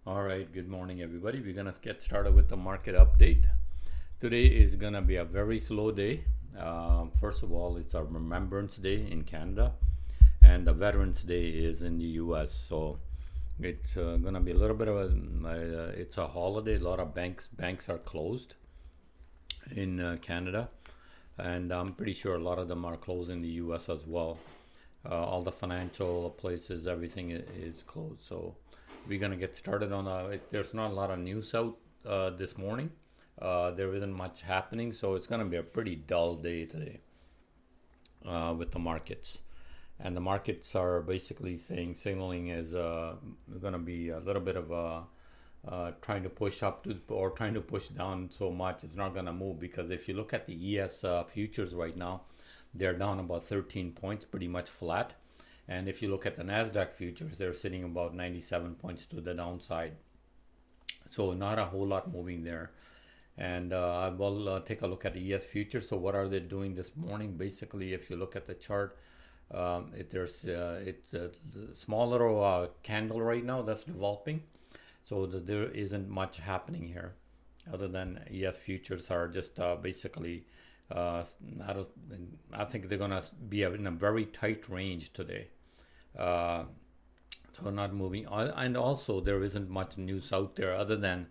All right, good morning, everybody. We're going to get started with the market update. Today is going to be a very slow day. First of all, it's our Remembrance Day in Canada, and the Veterans Day is in the US. So it's going to be a little bit of it's a holiday. A lot of banks are closed in Canada, and I'm pretty sure a lot of them are closed in the US as well. All the financial places, everything is closed. So we're gonna get started on. There's not a lot of news out this morning. There isn't much happening, so it's gonna be a pretty dull day today with the markets. And the markets are basically signaling is going to be a little bit of trying to push up to or trying to push down so much. It's not going to move because if you look at the ES futures right now, they're down about 13 points, pretty much flat. And if you look at the NASDAQ futures, they're sitting about 97 points to the downside. So not a whole lot moving there. And I will take a look at the ES futures. So what are they doing this morning? Basically, if you look at the chart, it's a small little candle right now that's developing. So there isn't much happening here other than ES futures are just basically I think they're gonna be in a very tight range today. Uh, so not moving, and also there isn't much news out there other than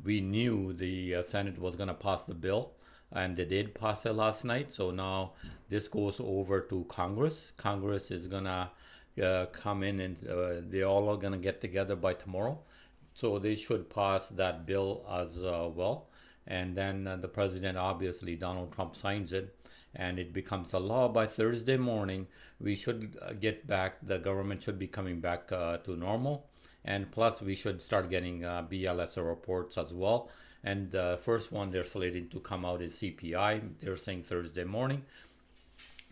we knew the Senate was gonna pass the bill, and they did pass it last night. So now this goes over to Congress. Congress is gonna come in and they all are gonna get together by tomorrow. So they should pass that bill as well. And then the president, obviously, Donald Trump, signs it, and it becomes a law by Thursday morning. We should get back, the government should be coming back to normal. And plus, we should start getting BLS reports as well. And the first one they're slated to come out is CPI. They're saying Thursday morning.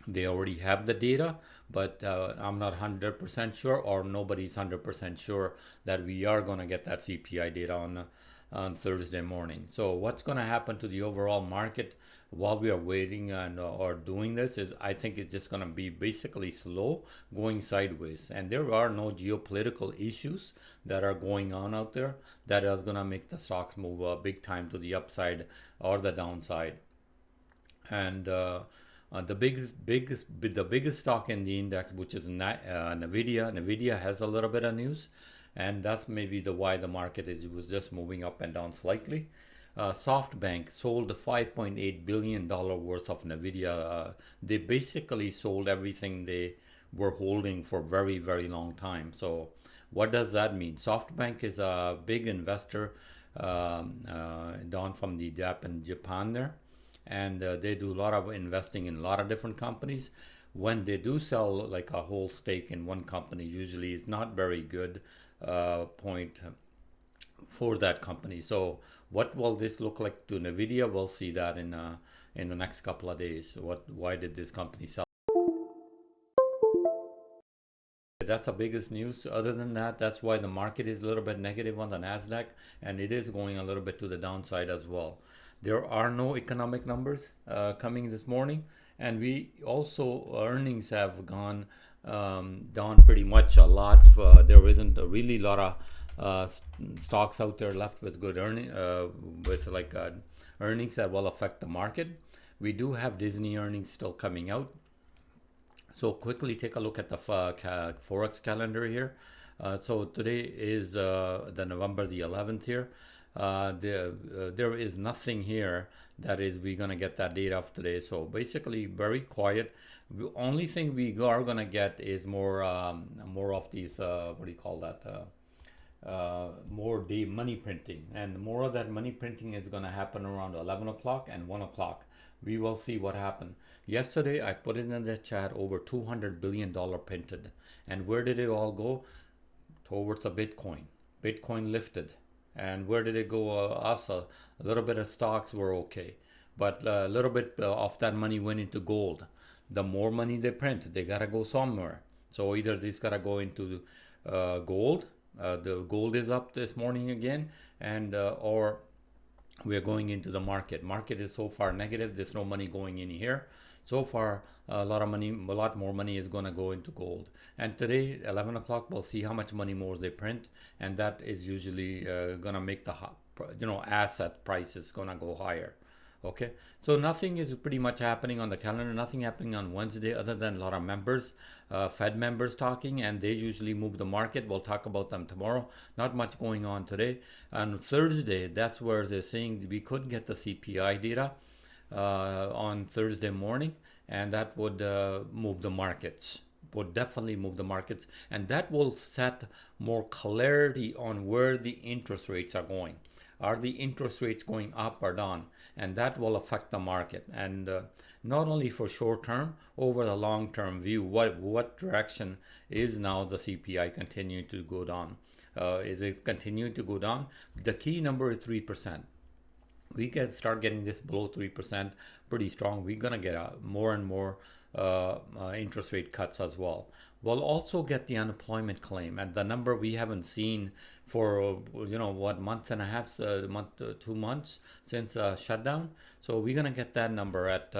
They already have the data, but I'm not 100% sure, or nobody's 100% sure that we are going to get that CPI data on Thursday morning. So what's going to happen to the overall market while we are waiting and or doing this is I think it's just going to be basically slow, going sideways. And there are no geopolitical issues that are going on out there that is going to make the stocks move big time to the upside or the downside. And the biggest stock in the index, which is Nvidia. Nvidia has a little bit of news, and that's maybe the why the market was just moving up and down slightly. SoftBank sold $5.8 billion worth of Nvidia. They basically sold everything they were holding for very very long time. So what does that mean? SoftBank is a big investor down from the Japan there, and they do a lot of investing in a lot of different companies. When they do sell like a whole stake in one company, usually it's not very good point for that company. So what will this look like to Nvidia? We'll see that in the next couple of days. Why did this company sell? That's the biggest news. Other than that, that's why the market is a little bit negative on the Nasdaq, and it is going a little bit to the downside as well. There are no economic numbers coming this morning, and we also earnings have gone down pretty much a lot. There isn't a really lot of stocks out there left with good earning with like earnings that will affect the market. We do have Disney earnings still coming out. So quickly take a look at the Forex calendar here. So today is the November the 11th here. There is nothing here that is we're gonna get that data of today. So basically very quiet. The only thing we are gonna get is more of these what do you call that? More day money printing, and more of that money printing is going to happen around 11 o'clock and 1 o'clock. We will see what happened. Yesterday I put it in the chat, over $200 billion printed, and where did it all go? Towards a Bitcoin lifted. And where did it go? Also a little bit of stocks were okay, but a little bit of that money went into gold. The more money they print, they gotta go somewhere. So either this gotta go into gold. The gold is up this morning again, and or we are going into the market. Market is so far negative. There's no money going in here. So far, a lot of money, a lot more money is going to go into gold. And today, 11 o'clock, we'll see how much money more they print, and that is usually going to make the asset prices going to go higher. Okay, so nothing is pretty much happening on the calendar. Nothing happening on Wednesday other than a lot of members, Fed members talking, and they usually move the market. We'll talk about them tomorrow. Not much going on today. On Thursday, that's where they're saying we could get the CPI data on Thursday morning, and that would move the markets. Would definitely move the markets, and that will set more clarity on where the interest rates are going. Are the interest rates going up or down? And that will affect the market. And not only for short term, over the long term view, what direction is now the CPI continuing to go down? Is it continuing to go down? The key number is 3%. We can start getting this below 3% pretty strong. We're going to get more and more interest rate cuts as well. We'll also get the unemployment claim, and the number we haven't seen for what, month and a half, 2 months since shutdown. So we're gonna get that number at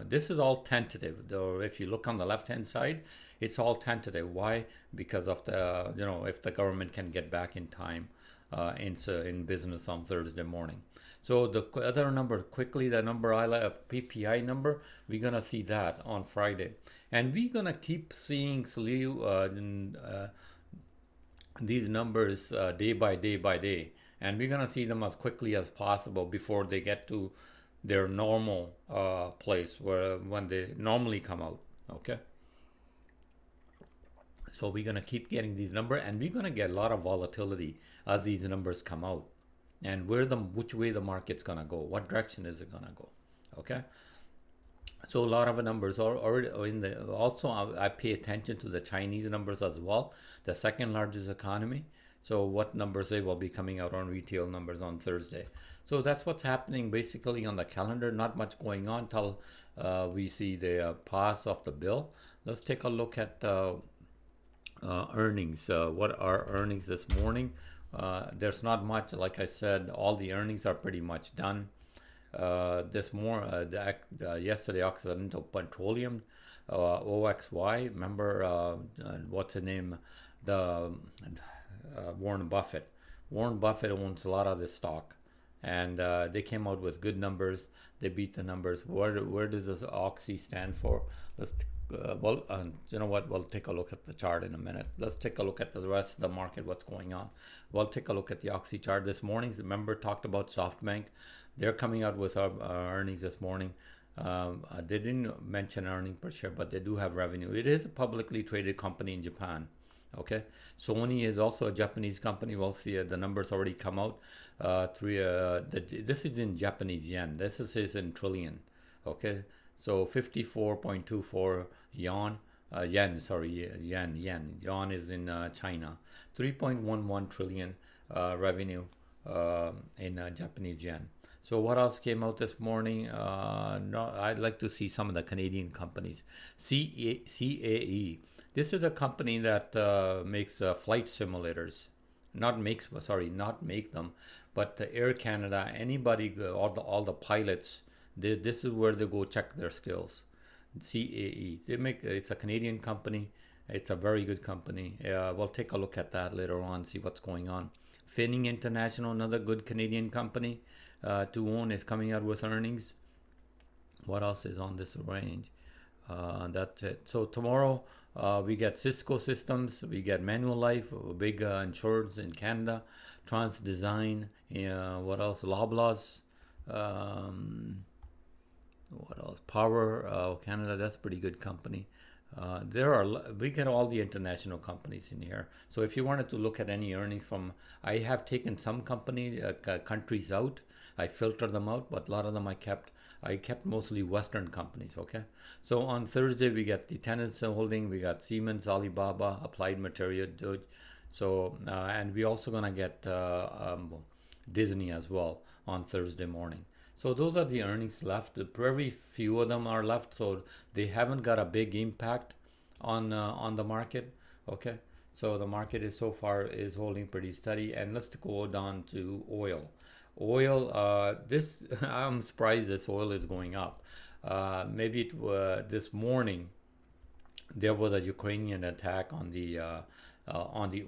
this is all tentative. Though if you look on the left hand side, it's all tentative. Why? Because of the if the government can get back in time in business on Thursday morning. So the other number, quickly, the number I like, PPI number, we're gonna see that on Friday, and we're gonna keep seeing these numbers day by day by day, and we're gonna see them as quickly as possible before they get to their normal place when they normally come out. Okay. So we're gonna keep getting these numbers, and we're gonna get a lot of volatility as these numbers come out, and which way the market's gonna go, what direction is it gonna go. Okay. So a lot of the numbers are already in the. Also, I pay attention to the Chinese numbers as well, the second largest economy. So what numbers they will be coming out on retail numbers on Thursday. So that's what's happening basically on the calendar. Not much going on till we see the pass of the bill. Let's take a look at earnings. What are earnings this morning? There's not much. Like I said, all the earnings are pretty much done. Yesterday, Occidental Petroleum, OXY. Remember what's the name? The Warren Buffett. Warren Buffett owns a lot of this stock, and they came out with good numbers. They beat the numbers. Where does this Oxy stand for? Let's you know what? We'll take a look at the chart in a minute. Let's take a look at the rest of the market. What's going on? We'll take a look at the Oxy chart this morning. Remember, talked about SoftBank. They're coming out with our earnings this morning. They didn't mention earnings per share, but they do have revenue. It is a publicly traded company in Japan. Okay, Sony is also a Japanese company. We'll see the numbers already come out. This is in Japanese yen. This is in trillion. Okay, so 54.24 yen. Yen. Yuan is in China. 3.11 trillion revenue in Japanese yen. So what else came out this morning? No, I'd like to see some of the Canadian companies. CAE. This is a company that makes flight simulators. Not make them, but Air Canada, anybody, all the pilots, this is where they go check their skills. CAE. It's a Canadian company. It's a very good company. We'll take a look at that later on, see what's going on. Finning International, another good Canadian company to own, is coming out with earnings. What else is on this range? That's it. So tomorrow we get Cisco Systems, we get Manulife, big insurers in Canada, Trans Design, what else? Loblaws, what else? Power Canada, that's a pretty good company. We get all the international companies in here. So if you wanted to look at any earnings from, I have taken some countries out. I filtered them out, but a lot of them I kept mostly Western companies. Okay, so on Thursday we get the Tenneco Holding, we got Siemens, Alibaba, Applied Material, Doge. So and we also gonna get Disney as well on Thursday morning. So those are the earnings left. Very few of them are left, so they haven't got a big impact on the market. Okay, so the market is so far is holding pretty steady. And let's go down to oil. Oil, I'm surprised this oil is going up. Maybe this morning there was a Ukrainian attack on the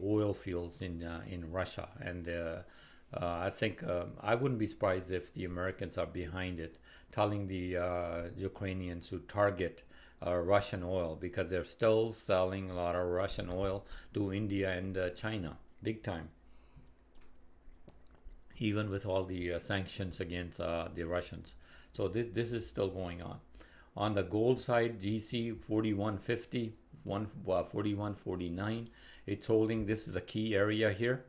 oil fields in Russia, and I think I wouldn't be surprised if the Americans are behind it, telling the Ukrainians to target Russian oil because they're still selling a lot of Russian oil to India and China, big time, even with all the sanctions against the Russians. So this is still going on. On the gold side, GC 4150, 4149. It's holding. This is a key area here.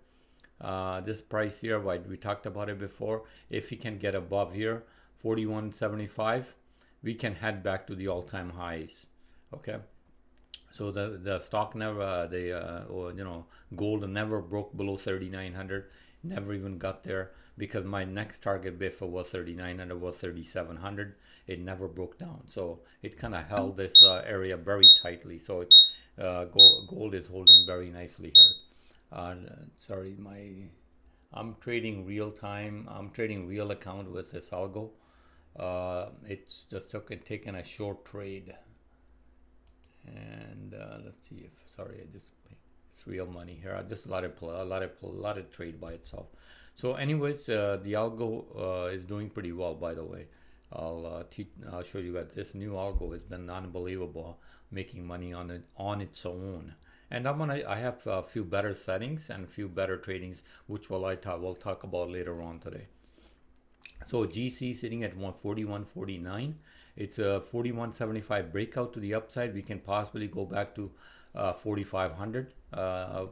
This price here, we talked about it before. If we can get above here, 4175, we can head back to the all-time highs. Okay. So the stock never gold never broke below 3900, never even got there because my next target before was 3900, was 3700. It never broke down, so it kind of held this area very tightly. So gold is holding very nicely here. Sorry, I'm trading real time. I'm trading real account with this algo. It's just taken a short trade. And let's see if it's real money here. I just let it play, let it trade by itself. So anyways, the algo is doing pretty well, by the way. I'll show you guys this new algo has been unbelievable, making money on its own. And I have a few better settings and a few better tradings, which we'll talk about later on today. So GC sitting at 141.49. It's a 41.75 breakout to the upside. We can possibly go back to 4,500,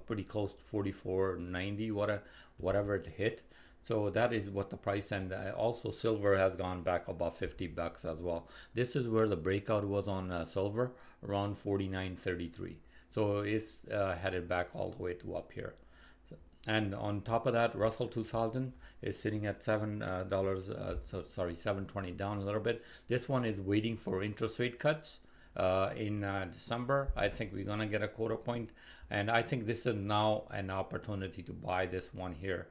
pretty close to 44.90, whatever it hit. So that is what the price, and also silver has gone back above $50 as well. This is where the breakout was on silver, around 49.33. So it's headed back all the way to up here. And on top of that, Russell 2000 is sitting at $7.20, down a little bit. This one is waiting for interest rate cuts in December. I think we're gonna get a quarter point, and I think this is now an opportunity to buy this one here.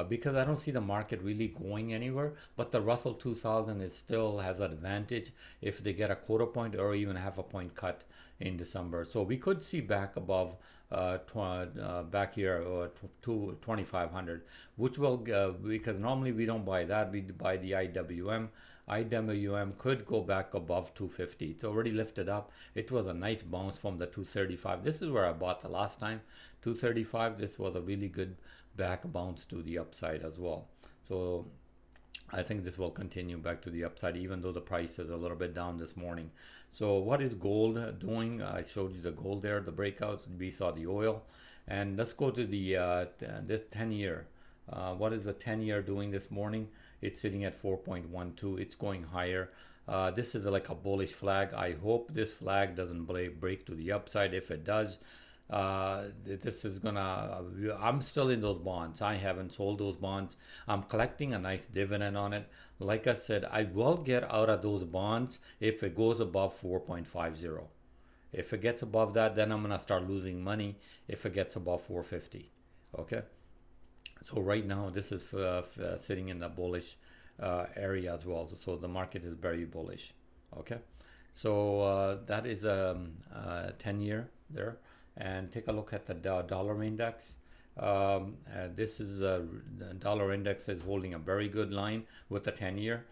Because I don't see the market really going anywhere, but the Russell 2000 still has an advantage if they get a quarter point or even half a point cut in December. So we could see back above back here to 2500, which will because normally we don't buy that, we buy the IWM. IWM could go back above 250. It's already lifted up. It was a nice bounce from the 235. This is where I bought the last time, 235. This was a really good back bounce to the upside as well. So I think this will continue back to the upside, even though the price is a little bit down this morning. So what is gold doing? I showed you the gold there, the breakouts. We saw the oil. And let's go to the this 10-year. What is the 10-year doing this morning? It's sitting at 4.12. It's going higher. This is like a bullish flag. I hope this flag doesn't break to the upside. If it does, this is gonna I'm still in those bonds. I haven't sold those bonds. I'm collecting a nice dividend on it. Like I said, I will get out of those bonds if it goes above 4.50. If it gets above that, then I'm gonna start losing money if it gets above 450. Okay, so right now this is sitting in the bullish area as well. So the market is very bullish. Okay, so that is a 10-year there. And take a look at the dollar index. This is the dollar index is holding a very good line with the 10-year.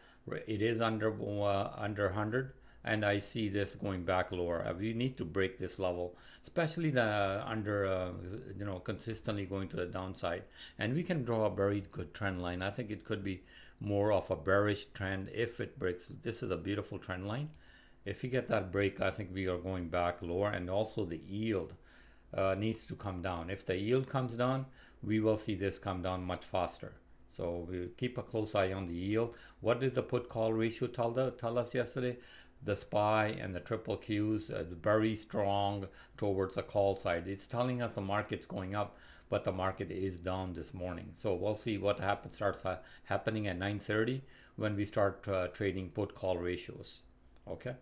It is under 100, and I see this going back lower. We need to break this level, especially the under consistently going to the downside, and we can draw a very good trend line. I think it could be more of a bearish trend if it breaks. This is a beautiful trend line. If you get that break, I think we are going back lower, and also the yield needs to come down. If the yield comes down, we will see this come down much faster. So we'll keep a close eye on the yield. What did the put call ratio tell us yesterday? The SPY and the triple Qs very strong towards the call side. It's telling us the market's going up, but the market is down this morning. So we'll see what starts happening at 9:30 when we start trading put call ratios. Okay,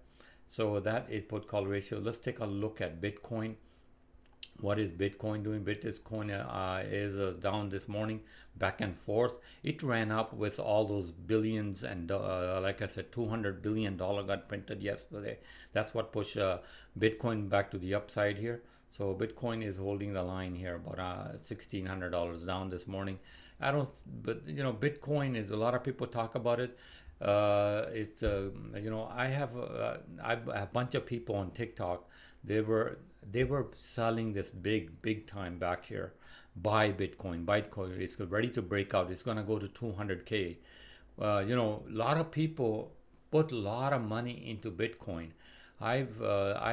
so that is put call ratio. Let's take a look at Bitcoin. What is Bitcoin doing? Bitcoin is down this morning, back and forth. It ran up with all those billions, and like I said, $200 billion got printed yesterday. That's what pushed Bitcoin back to the upside here. So Bitcoin is holding the line here, about $1,600 down this morning. I don't, but Bitcoin is, a lot of people talk about it. It's I have a bunch of people on TikTok. They were they were selling this big time back here. Buy Bitcoin. Bitcoin. It's ready to break out. It's gonna go to 200K. A lot of people put a lot of money into Bitcoin. I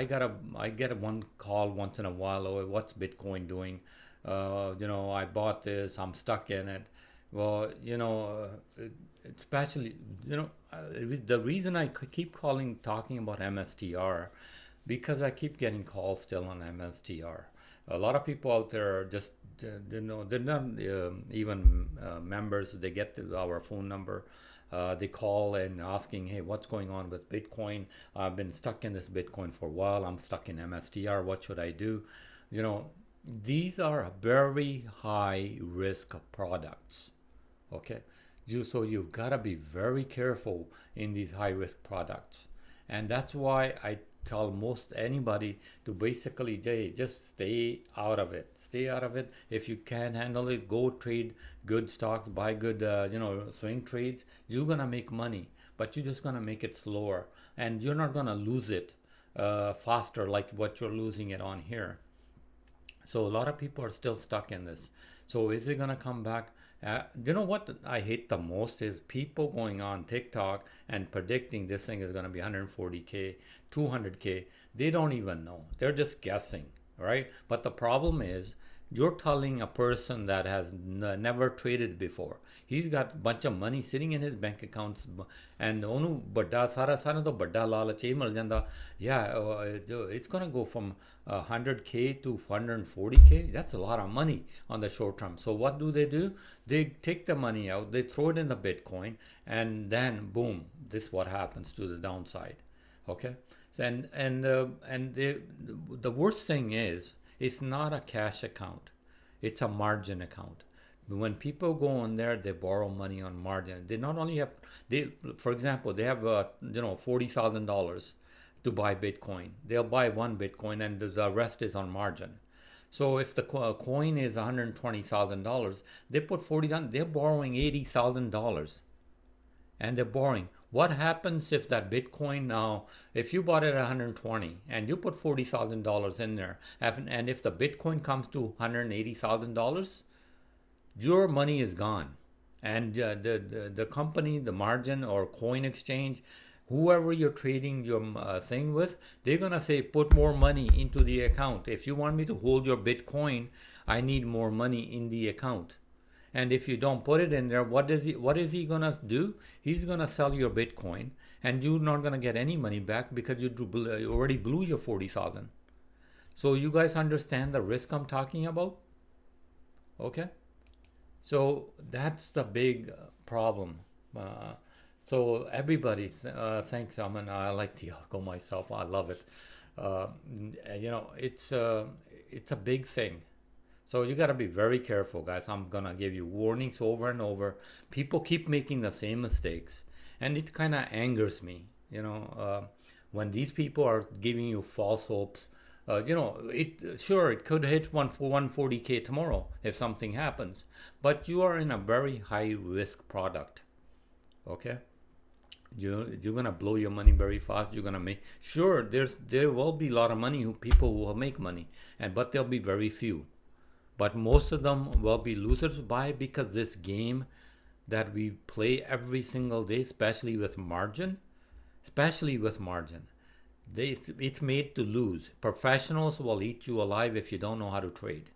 get a one call once in a while. Oh, what's Bitcoin doing? I bought this. I'm stuck in it. Well, especially the reason I keep talking about MSTR, because I keep getting calls still on MSTR. A lot of people out there are just they're not even members. They get our phone number. They call and asking, hey, what's going on with Bitcoin? I've been stuck in this Bitcoin for a while. I'm stuck in MSTR. What should I do? You know, these are very high risk products. Okay, so you've got to be very careful in these high risk products, and that's why I tell most anybody to basically, hey, just stay out of it. Stay out of it. If you can't handle it, go trade good stocks, buy good swing trades. You're gonna make money, but you're just gonna make it slower, and you're not gonna lose it faster like what you're losing it on here. So a lot of people are still stuck in this. So is it gonna come back? What I hate the most is people going on TikTok and predicting this thing is gonna be 140K, 200K. They don't even know. They're just guessing, right? But the problem is, you're telling a person that has never traded before. He's got a bunch of money sitting in his bank accounts, and ਉਹਨੂੰ ਵੱਡਾ ਸਾਰਾ ਤੋਂ ਵੱਡਾ ਲਾਲਚ ਇਹ ਮਿਲ ਜਾਂਦਾ. Yeah, it's gonna go from 100K to 140K. That's a lot of money on the short term. So what do? They take the money out, they throw it in the Bitcoin, and then boom, this is what happens to the downside. Okay, and the worst thing is, it's not a cash account, it's a margin account. When people go on there, they borrow money on margin. They not only have, for example, they have $40,000 to buy Bitcoin. They'll buy one Bitcoin, and the rest is on margin. So if the coin is $120,000, they put 40,000. They're borrowing $80,000, and they're borrowing. What happens if that Bitcoin now, if you bought it at 120 and you put $40,000 in there, and if the Bitcoin comes to $180,000, your money is gone. And the company, the margin or coin exchange, whoever you're trading your thing with, they're going to say, put more money into the account. If you want me to hold your Bitcoin, I need more money in the account. And if you don't put it in there, what is he gonna do? He's gonna sell your Bitcoin, and you're not gonna get any money back because you already blew your 40,000. So you guys understand the risk I'm talking about? Okay. So that's the big problem. So everybody, thanks, Aman. I like the algo myself. I love it. It's a big thing. So you got to be very careful, guys. I'm going to give you warnings over and over. People keep making the same mistakes, and it kind of angers me, when these people are giving you false hopes. It could hit 140K tomorrow if something happens, but you are in a very high risk product. Okay? You're gonna blow your money very fast. You're gonna make sure there will be a lot of money people who will make money, but there'll be very few. But most of them will be losers. Why? Because this game that we play every single day, especially with margin, it's made to lose. Professionals will eat you alive if you don't know how to trade.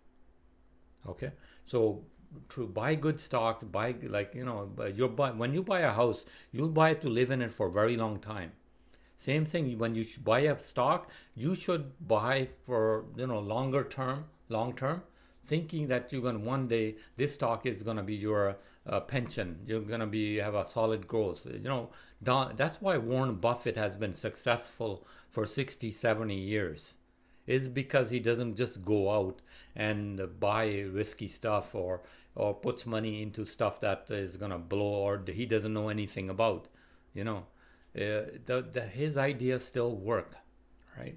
Okay, so to buy good stocks, when you buy a house, you buy it to live in it for a very long time. Same thing, when you buy a stock, you should buy for long term, thinking that you're gonna one day this stock is gonna be your pension. You're gonna have a solid growth. That's why Warren Buffett has been successful for 60, 70 years. is because he doesn't just go out and buy risky stuff or puts money into stuff that is gonna blow or he doesn't know anything about. You know, his ideas still work, right?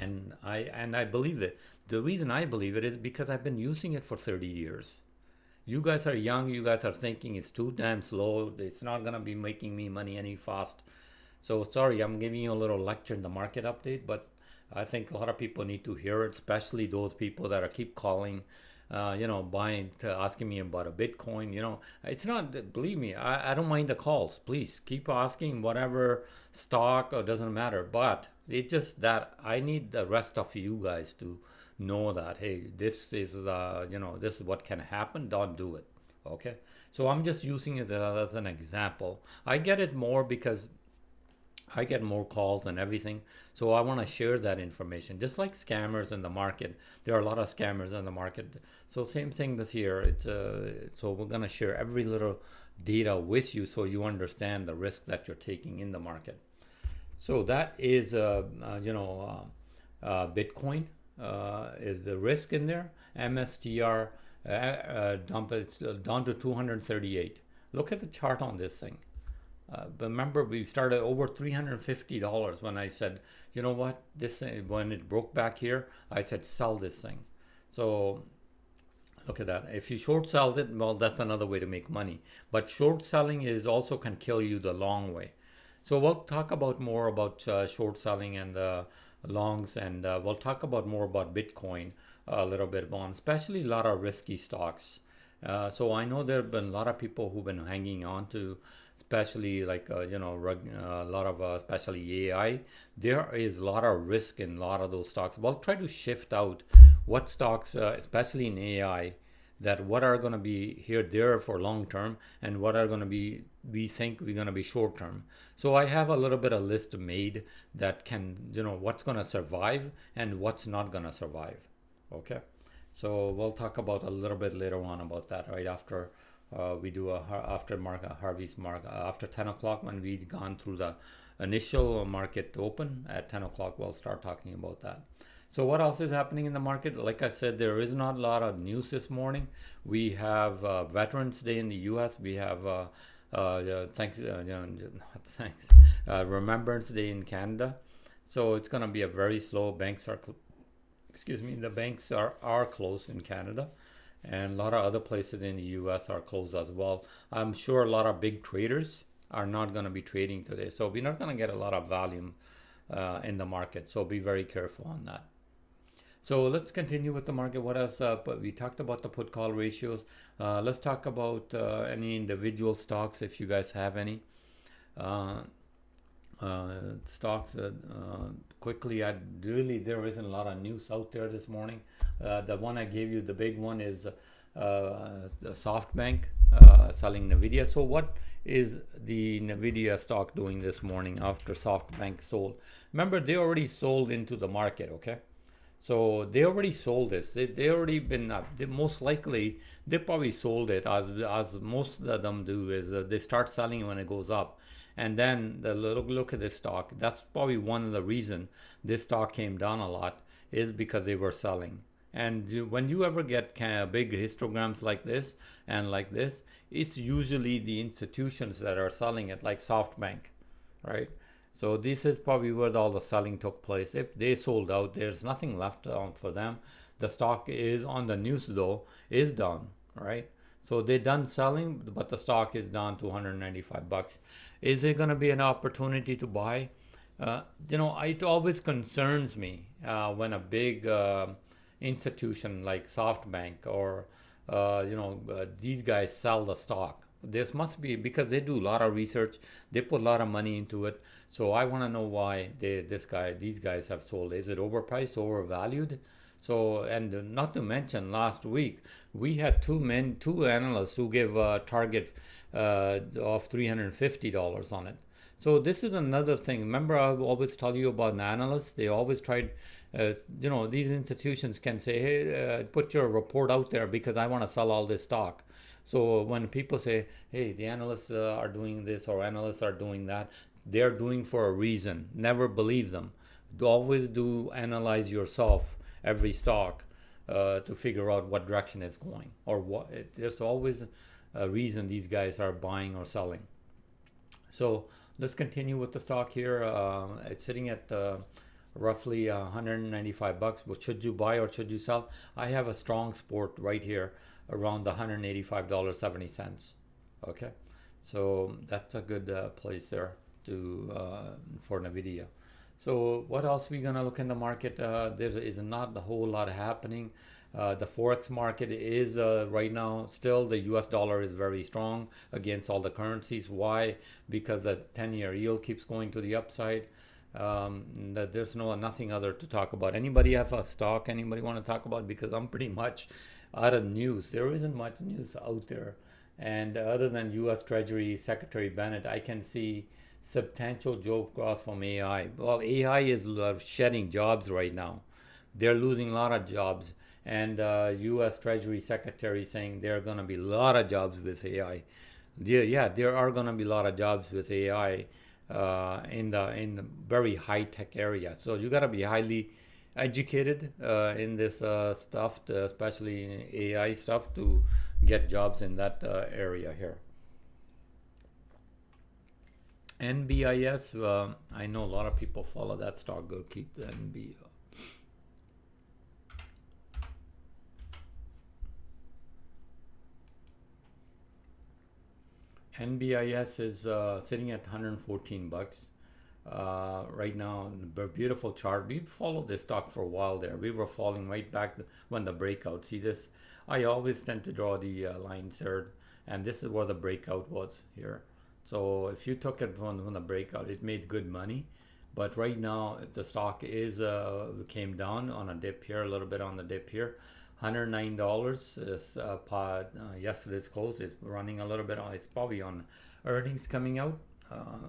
And I believe it. The reason I believe it is because I've been using it for 30 years. You guys are young. You guys are thinking it's too damn slow. It's not gonna be making me money any fast. So sorry, I'm giving you a little lecture in the market update, but I think a lot of people need to hear it, especially those people that are keep calling, buying, asking me about a Bitcoin. It's not, believe me, I don't mind the calls. Please keep asking whatever stock or doesn't matter. But it's just that I need the rest of you guys to know that, hey, this is what can happen. Don't do it. Okay. So I'm just using it as an example. I get it more because I get more calls and everything. So I want to share that information. Just like scammers in the market, there are a lot of scammers in the market. So same thing this year. So we're going to share every little data with you so you understand the risk that you're taking in the market. So that is, Bitcoin is the risk in there. MSTR dump it's down to 238. Look at the chart on this thing. Remember, we started over $350 when I said, you know what, this thing, when it broke back here, I said sell this thing. So look at that. If you short sell it, well, that's another way to make money. But short selling is also can kill you the long way. So we'll talk about more about short selling and longs, and we'll talk about more about Bitcoin a little bit on, especially a lot of risky stocks. So I know there have been a lot of people who've been hanging on to, especially like a lot of especially AI. There is a lot of risk in a lot of those stocks. We'll try to shift out what stocks, especially in AI, that what are going to be here there for long term and what are going to be we think we're going to be short term. So I have a little bit of list made that can what's going to survive and what's not going to survive. Okay. So we'll talk about a little bit later on about that right after we do after Harvey's mark after 10 o'clock when we've gone through the initial market open at 10 o'clock. We'll start talking about that. So what else is happening in the market? Like I said, there is not a lot of news this morning. We have Veterans Day in the U.S. We have Remembrance Day in Canada. So it's going to be a very slow. The banks are closed in Canada, and a lot of other places in the US are closed as well. I'm sure a lot of big traders are not going to be trading today, so we're not going to get a lot of volume in the market, so be very careful on that. So let's continue with the market. What else? But we talked about the put call ratios. Let's talk about any individual stocks if you guys have any. Stocks quickly. There isn't a lot of news out there this morning. The one I gave you, the big one, is the SoftBank selling Nvidia. So what is the Nvidia stock doing this morning after SoftBank sold? Remember, they already sold into the market. Okay. So they already sold this. They already been they most likely they probably sold it as most of them do is they start selling when it goes up. And then look at this stock. That's probably one of the reason this stock came down a lot is because they were selling. And when you ever get kind of big histograms like this and like this, it's usually the institutions that are selling it, like SoftBank, right? So this is probably where all the selling took place. If they sold out, there's nothing left for them. The stock is on the news though, is down, right? So they're done selling, but the stock is down to $195. Is it going to be an opportunity to buy? It always concerns me when a big institution like SoftBank or these guys sell the stock. This must be because they do a lot of research. They put a lot of money into it. So I want to know why these guys have sold. Is it overpriced, overvalued? So, and not to mention, last week we had two analysts who gave a target of $350 on it. So this is another thing. Remember, I always tell you about analysts. They always tried, these institutions can say, hey, put your report out there because I want to sell all this stock. So when people say, hey, the analysts are doing this or analysts are doing that, they're doing for a reason. Never believe them. Always do analyze yourself every stock to figure out what direction it's going, or what. There's always a reason these guys are buying or selling. So let's continue with the stock here. It's sitting at roughly 195 bucks. But should you buy or should you sell? I have a strong support right here around the $185.70. Okay, so that's a good place there to for Nvidia. So what else we gonna look in the market? There is not a whole lot happening. The forex market is right now still the U.S. dollar is very strong against all the currencies. Why? Because the 10-year yield keeps going to the upside. There's nothing other to talk about. Anybody have a stock? Anybody want to talk about? Because I'm pretty much out of news. There isn't much news out there, and other than U.S. Treasury Secretary Bennett, I can see substantial job growth from AI. Well, AI is shedding jobs right now. They're losing a lot of jobs, and U.S. Treasury Secretary saying there are going to be a lot of jobs with AI. Yeah, there are going to be a lot of jobs with AI in the very high tech area. So you got to be highly educated in this stuff, especially in AI stuff, to get jobs in that area here. NBIS, I know a lot of people follow that stock. Go keep the NB. NBIS is sitting at 114 bucks right now. Beautiful chart. We followed this stock for a while there. We were falling right back when the breakout. See this? I always tend to draw the lines there, and this is where the breakout was here. So if you took it from the breakout, it made good money. But right now, the stock is came down on a dip here, a little bit on the dip here. $109 is yesterday's close. It's running a little bit on. It's probably on earnings coming out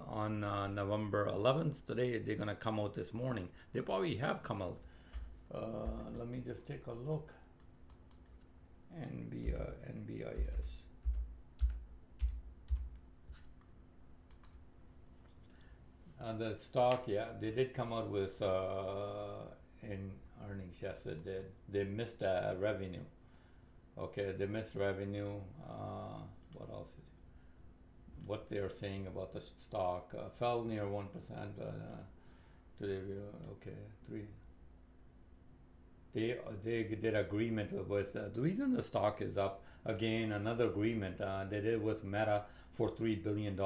on November 11th. Today they're gonna come out this morning. They probably have come out. Let me just take a look. NBIS. The stock, yeah, they did come out with in earnings. Yes, they did. They missed revenue. Okay, they missed revenue. What else? What they are saying about the stock fell near 1%. Today, okay, three. They did agreement with the reason the stock is up again. Another agreement they did with Meta for $3 billion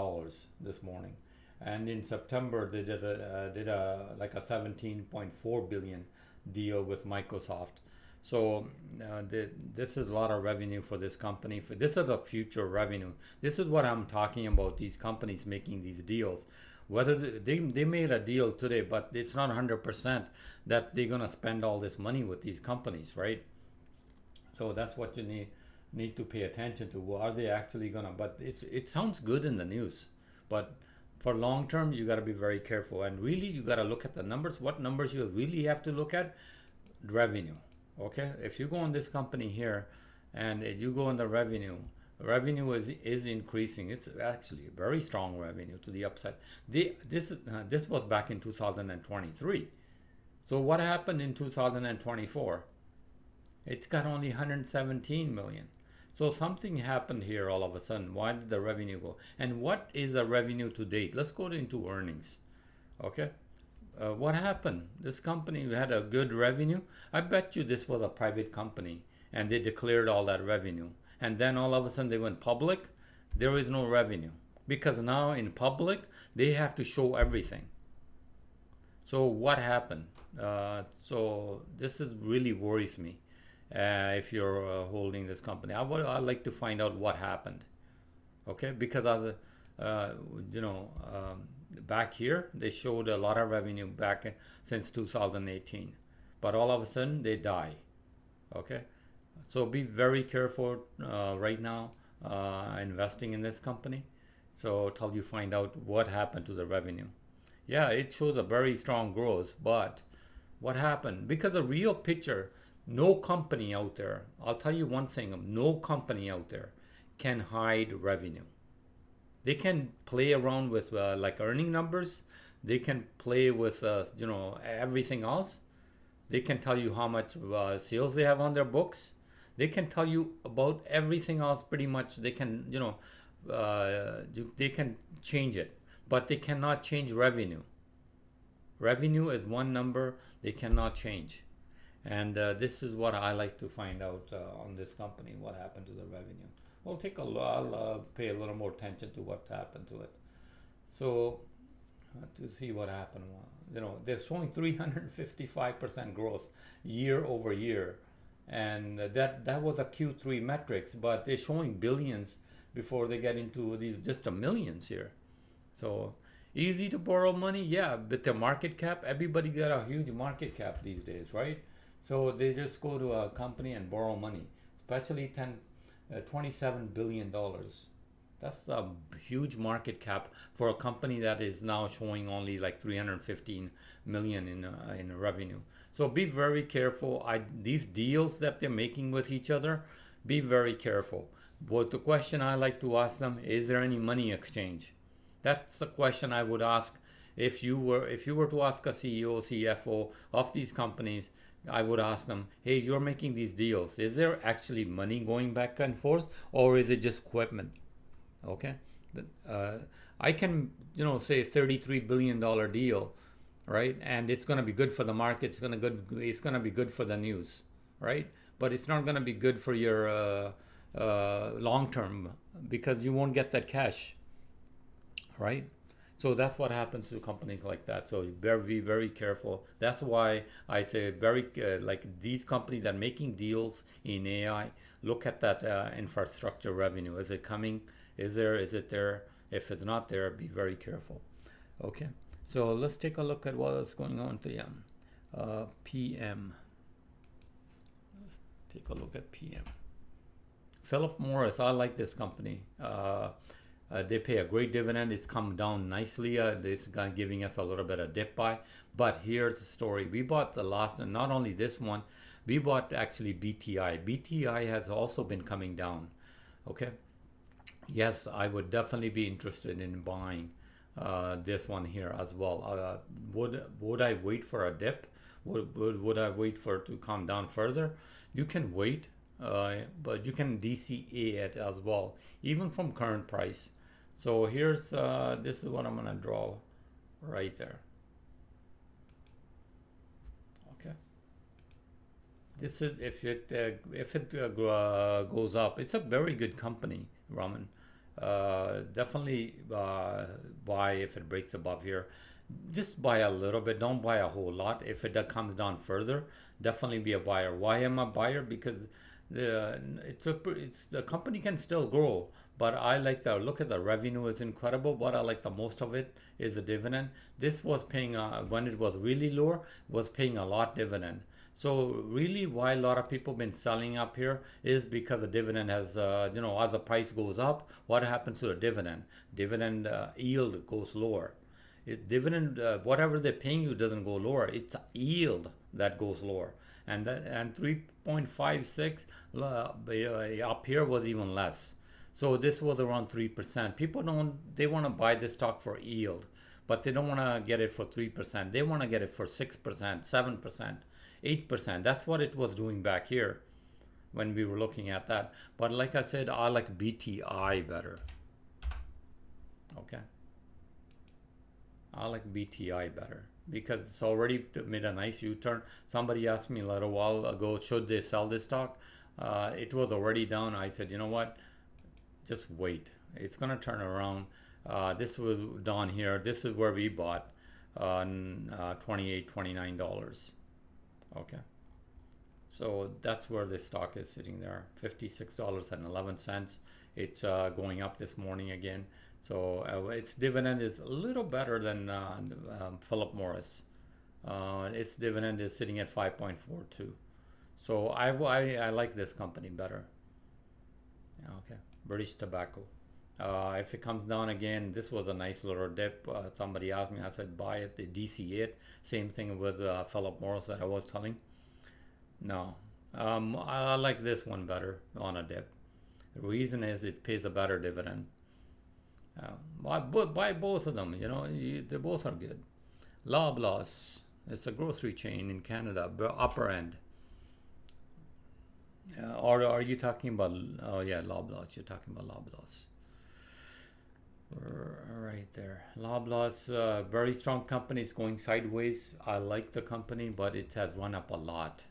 this morning. And in September, they did a like a 17.4 billion deal with Microsoft. So this is a lot of revenue for this company. This is the future revenue. This is what I'm talking about. These companies making these deals, whether they made a deal today, but it's not 100% that they're gonna spend all this money with these companies, right? So that's what you need to pay attention to. Are they actually gonna? But it sounds good in the news, but for long term, you got to be very careful, and really you got to look at the numbers. What numbers you really have to look at? Revenue. Okay, if you go on this company here, and you go on the revenue is increasing. It's actually a very strong revenue to the upside. This was back in 2023. So what happened in 2024? It's got only 117 million. So something happened here all of a sudden. Why did the revenue go? And what is the revenue to date? Let's go into earnings. Okay. What happened? This company had a good revenue. I bet you this was a private company and they declared all that revenue. And then all of a sudden they went public. There is no revenue because now in public they have to show everything. So what happened? So this is really worries me. If you're holding this company, I'd like to find out what happened. Okay, because as back here they showed a lot of revenue back since 2018, but all of a sudden they die. Okay, so be very careful right now investing in this company. So till you find out what happened to the revenue. Yeah, it shows a very strong growth, but what happened? Because the real picture, no company out there, I'll tell you one thing, no company out there can hide revenue. They can play around with like earning numbers. They can play with everything else. They can tell you how much sales they have on their books. They can tell you about everything else pretty much. They can they can change it, but they cannot change revenue. Revenue is one number they cannot change. And this is what I like to find out on this company, what happened to the revenue. We'll take a I'll pay a little more attention to what happened to it. So to see what happened, they're showing 355% growth year over year, and that was a Q3 metrics, but they're showing billions before they get into these just a millions here. So easy to borrow money, yeah, but the market cap, everybody got a huge market cap these days, right? So they just go to a company and borrow money, especially $27 billion. That's a huge market cap for a company that is now showing only like 315 million in revenue. So be very careful. These deals that they're making with each other, be very careful. But the question I like to ask them, is there any money exchange? That's the question I would ask if you were to ask a CEO, CFO of these companies. I would ask them, hey, you're making these deals. Is there actually money going back and forth, or is it just equipment? Okay, I can say $33 billion deal, right? And it's going to be good for the market. It's going to be good for the news, right? But it's not going to be good for your long term, because you won't get that cash, right? So that's what happens to companies like that. So be very careful. That's why I say very like these companies that are making deals in AI, look at that infrastructure revenue. Is it coming? Is it there? If it's not there, be very careful. Okay. So let's take a look at what is going on to PM. Let's take a look at PM. Philip Morris, I like this company. They pay a great dividend. It's come down nicely. It's giving us a little bit of dip buy. But here's the story. We bought the last, and not only this one, we bought actually BTI. BTI has also been coming down. Okay. Yes, I would definitely be interested in buying this one here as well. Would I wait for a dip? Would I wait for it to come down further? You can wait, but you can DCA it as well, even from current price. So here's this is what I'm gonna draw right there. Okay, this is if it goes up. It's a very good company, Raman. Definitely buy if it breaks above here. Just buy a little bit. Don't buy a whole lot. If it comes down further, definitely be a buyer. Why am I a buyer? Because the company can still grow, but I like the look at the revenue is incredible. What I like the most of it is the dividend. This was paying when it was really lower, was paying a lot dividend. So really, why a lot of people been selling up here is because the dividend has, as the price goes up, what happens to the dividend? Dividend yield goes lower. Dividend, whatever they're paying you doesn't go lower. It's yield that goes lower, and 3.56 up here was even less. So this was around 3%. People they want to buy this stock for yield, but they don't want to get it for 3%. They want to get it for 6%, 7%. 8%. That's what it was doing back here when we were looking at that. But like I said, I like BTI better. Okay. I like BTI better because it's already made a nice U-turn. Somebody asked me a little while ago, should they sell this stock? It was already down. I said, you know what? Just wait. It's going to turn around. This was down here. This is where we bought $28, $29. Okay, so that's where this stock is sitting there, $56.11. It's going up this morning again. So its dividend is a little better than Philip Morris. Its dividend is sitting at 5.42. So I like this company better. Okay, British Tobacco. If it comes down again, this was a nice little dip. Somebody asked me, I said buy it, they DC it. Same thing with Philip Morris that I was telling. No, I like this one better on a dip. The reason is it pays a better dividend. Buy both of them. They both are good. Loblaws. It's a grocery chain in Canada, upper end. Or are you talking about? Oh yeah, Loblaws. You're talking about Loblaws. Right there. Loblaws, very strong company. It's going sideways. I like the company, but it has run up a lot.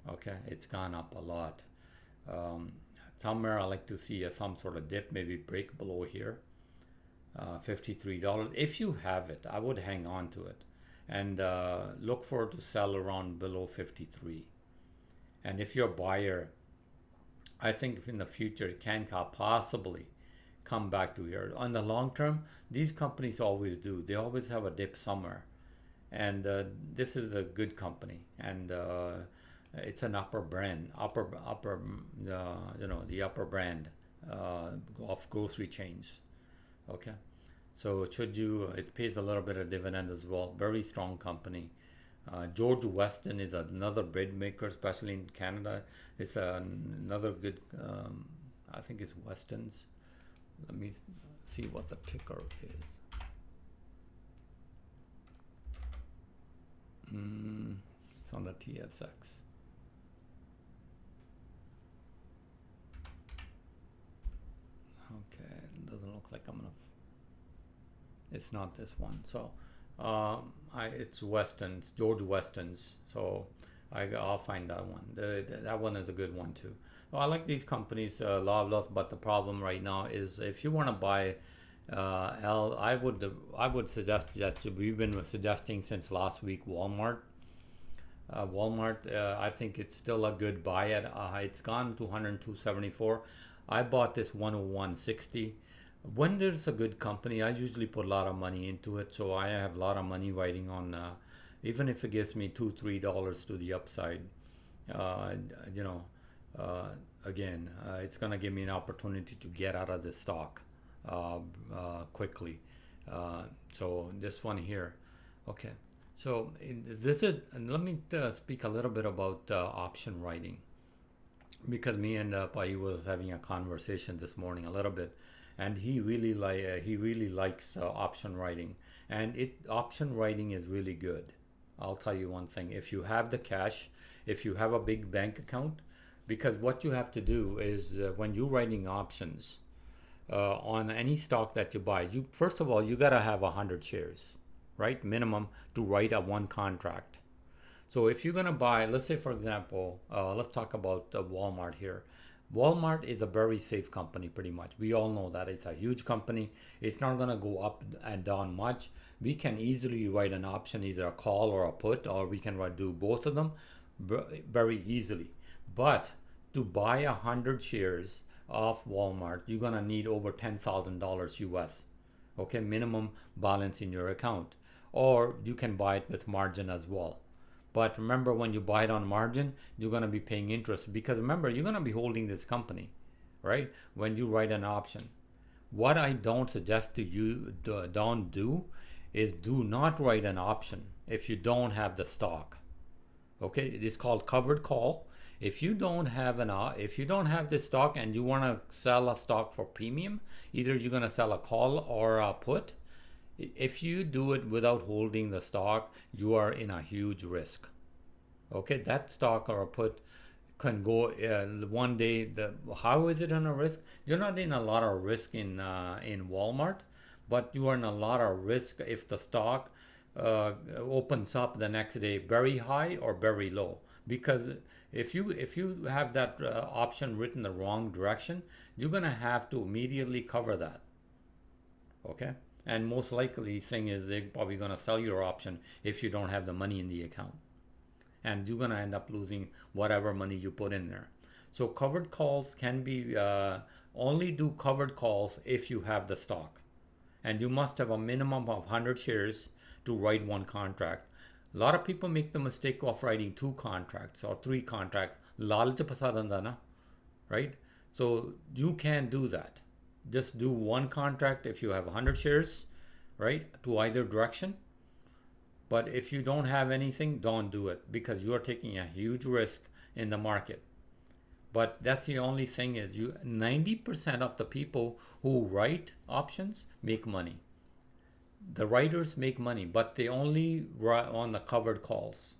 Okay, it's gone up a lot. Um, Somewhere I like to see some sort of dip, maybe break below here. $53. If you have it, I would hang on to it and look for it to sell around below 53. And if you're a buyer, I think in the future it can possibly come back to here. On the long term, these companies always do. They always have a dip somewhere, and this is a good company, and it's an upper brand, the upper brand of grocery chains. Okay, so should you? It pays a little bit of dividend as well. Very strong company. George Weston is another bread maker, especially in Canada. It's another good. I think it's Weston's. Let me see what the ticker is. It's on the TSX. Okay, it doesn't look like I'm gonna. It's not this one. So, it's Weston's, George Weston's. So, I'll find that one. That one is a good one too. Well, I like these companies, Loblaws, but the problem right now is if you want to buy I would suggest that we've been suggesting since last week Walmart. Walmart, I think it's still a good buy at. It's gone to 102.74. I bought this 101.60. When there's a good company, I usually put a lot of money into it, so I have a lot of money riding on. Even if it gives me $2-3 to the upside, uh, you know, uh, again, it's gonna give me an opportunity to get out of the stock uh, quickly. So this one here, okay. So this is. And let me speak a little bit about option writing because me and Pai was having a conversation this morning a little bit, and he really likes option writing, and it option writing is really good. I'll tell you one thing: if you have the cash, if you have a big bank account, because what you have to do is when you're writing options on any stock that you buy, you first of all you gotta have 100 shares, right? Minimum to write a one contract. So if you're gonna buy, let's say for example, let's talk about Walmart here. Walmart is a very safe company, pretty much. We all know that it's a huge company. It's not gonna go up and down much. We can easily write an option, either a call or a put, or we can do both of them very easily. But to buy 100 shares of Walmart, you're gonna need over $10,000 US. Okay, minimum balance in your account, or you can buy it with margin as well. But remember, when you buy it on margin, you're going to be paying interest because remember, you're going to be holding this company, right? When you write an option. What I don't suggest to you, don't do, is do not write an option if you don't have the stock. Okay, it is called covered call. If you don't have this stock and you want to sell a stock for premium, either you're going to sell a call or a put. If you do it without holding the stock, you are in a huge risk. Okay, that stock or a put can go one day. How is it in a risk? You're not in a lot of risk in Walmart, but you are in a lot of risk if the stock opens up the next day very high or very low. Because if you have that option written the wrong direction, you're gonna have to immediately cover that. Okay, and most likely thing is they're probably going to sell your option if you don't have the money in the account, and you're going to end up losing whatever money you put in there. So covered calls can be only do covered calls if you have the stock, and you must have a minimum of 100 shares to write one contract. A lot of people make the mistake of writing two contracts or three contracts. Lalch pasad na, right? So you can do that. Just do one contract if you have 100 shares, right, to either direction. But if you don't have anything, don't do it because you are taking a huge risk in the market. But that's the only thing is 90% of the people who write options make money. the writers make money, but they only write on the covered calls,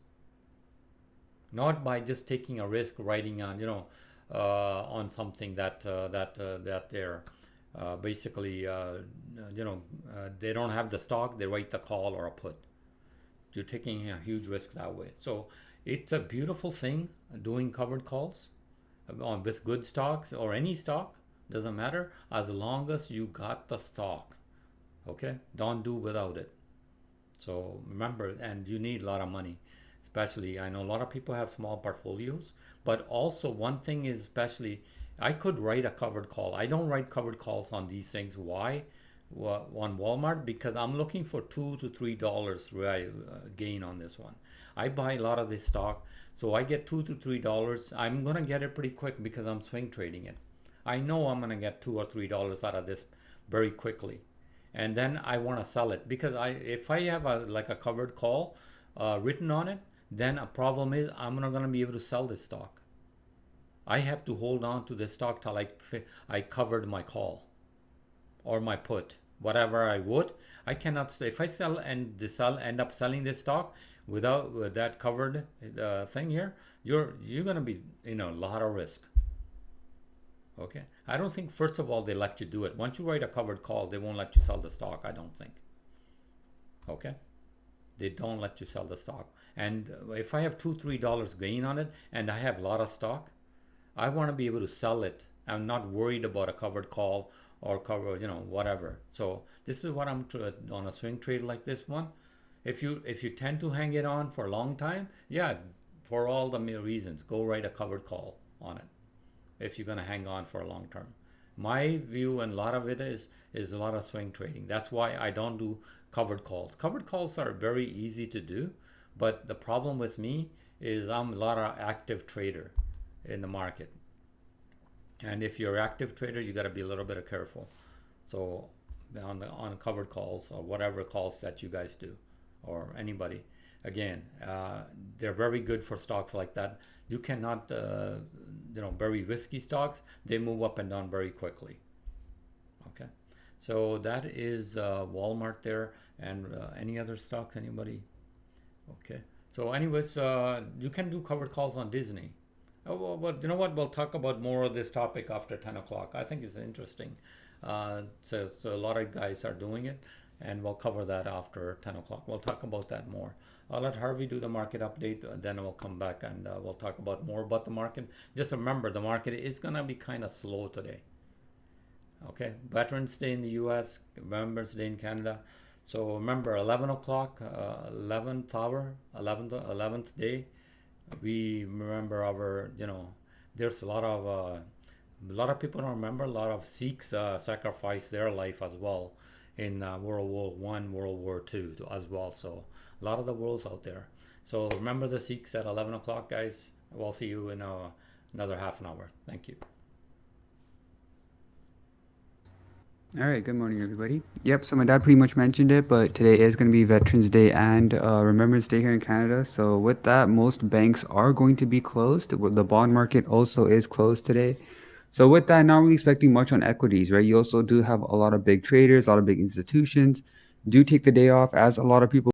not by just taking a risk writing on, on something that they're basically, they don't have the stock, they write the call or a put. You're taking a huge risk that way. So it's a beautiful thing doing covered calls on with good stocks or any stock, doesn't matter, as long as you got the stock. Okay, don't do without it. So remember, and you need a lot of money, especially I know a lot of people have small portfolios, but also one thing is, especially I could write a covered call. I don't write covered calls on these things. Why? On Walmart, because I'm looking for $2 to $3 gain on this one. I buy a lot of this stock, so I get $2 to $3. I'm gonna get it pretty quick because I'm swing trading it. I know I'm gonna get $2 or $3 out of this very quickly, and then I want to sell it because if I have a covered call written on it, then a problem is I'm not gonna be able to sell this stock. I have to hold on to this stock till I covered my call or my put, whatever I would. I cannot stay. If I end up selling this stock without with that covered thing here, you're gonna be in a lot of risk. Okay, I don't think first of all they let you do it. Once you write a covered call, they won't let you sell the stock. I don't think. Okay, they don't let you sell the stock. And if I have $2 to $3 gain on it, and I have a lot of stock, I want to be able to sell it. I'm not worried about a covered call or cover, whatever. So this is what I'm on a swing trade like this one. If you tend to hang it on for a long time, yeah, for all the reasons, go write a covered call on it. If you're gonna hang on for a long term, my view and a lot of it is a lot of swing trading. That's why I don't do covered calls. Covered calls are very easy to do, but the problem with me is I'm a lot of active trader in the market. And if you're an active trader, you got to be a little bit careful. So on covered calls or whatever calls that you guys do, or anybody, again, they're very good for stocks like that. You cannot, very risky stocks. They move up and down very quickly. Okay, so that is Walmart there, and any other stocks? Anybody? Okay. So, anyways, you can do covered calls on Disney. Oh, well, you know what? We'll talk about more of this topic after 10 o'clock. I think it's interesting. So a lot of guys are doing it, and we'll cover that after 10 o'clock. We'll talk about that more. I'll let Harvey do the market update, then we'll come back and we'll talk about more about the market. Just remember, the market is going to be kind of slow today. Okay, Veterans Day in the US, Remembrance Day in Canada. So remember, 11 o'clock, 11th hour, 11th day, we remember our, there's a lot of people don't remember, a lot of Sikhs sacrificed their life as well in World War One, World War Two as well. So a lot of the world's out there. So remember the Sikhs at 11 o'clock, guys. We'll see you in another half an hour. Thank you. All right, good morning, everybody. Yep, so my dad pretty much mentioned it, but today is going to be Veterans Day and Remembrance Day here in Canada. So with that, most banks are going to be closed. The bond market also is closed today. So with that, not really expecting much on equities, right? You also do have a lot of big traders, a lot of big institutions do take the day off, as a lot of people